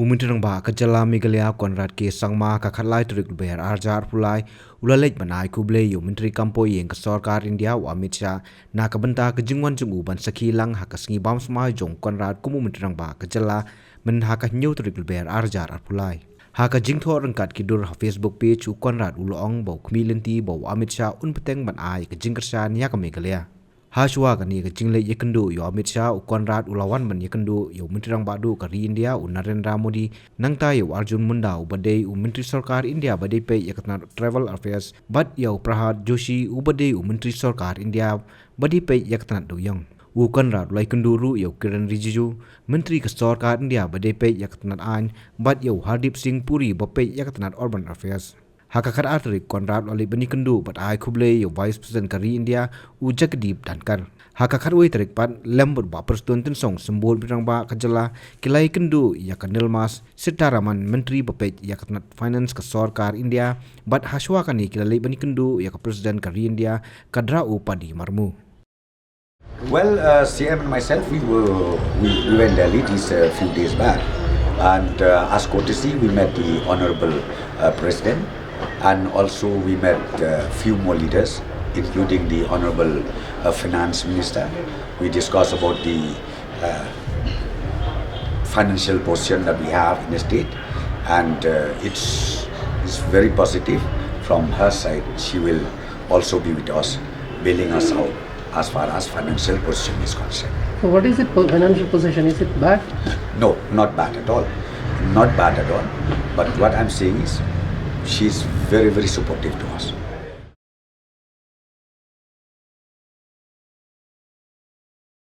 umintirang ba kajala Meghalaya Conrad ke sangma ka khatlai trik ber arjar pulai ulalej banai khublei umintri kampo yeng ka sarkar India wa Amit Shah na kabanta ka jingwan jungu ban sakhi lang ha ka sngi bam smai jong Conrad kumu umintirang ba kajala men ha ka nyu trik ber arjar pulai ha ka jingtho rangkat kidur ha Facebook page u Conrad ulong bo khmilenti bo Amit Shah un peteng ban ai ka jingkyrshan ya ka Meghalaya Hashwa kani ke jingle yekendu yo Amit Shah u Conrad ulawan man yekendu yo mentirang badu ka India u Narendra Modi nangta yo Arjun Munda u badai u menteri sarkar India badai pe yakatna travel affairs bad yo Prahad Joshi u badai u menteri sarkar India badai pe yakatna do yang u Conrad lai kenduru yo Kiran Rijiju menteri ke sarkar India badai pe yakatna an bad yo Hardip Singh Puri bape yakatna urban affairs Hakakat atrik Conrad oleh bani kendu bat ai khublei yo vice president kari India u Jagdeep Dhankar hakakat wei tarik pan lembut ba persatuan tensong sembol birang ba kajala kilai kendu ya kanil mas sitaraman menteri bapet ya katnat finance ka sarkar India bat haswa kani kilai bani kendu ya ka president kari India kadra u padi marmu. Well, CM and myself we were in Delhi these few days back, and as courtesy we met the honorable president. And also we met few more leaders, including the Honorable Finance Minister. We discussed about the financial position that we have in the state, and it's very positive from her side. She will also be with us, bailing us out as far as financial position is concerned. So what is it, financial position? Is it bad? No, not bad at all. Not bad at all. But what I'm saying is, she's very, very supportive to us.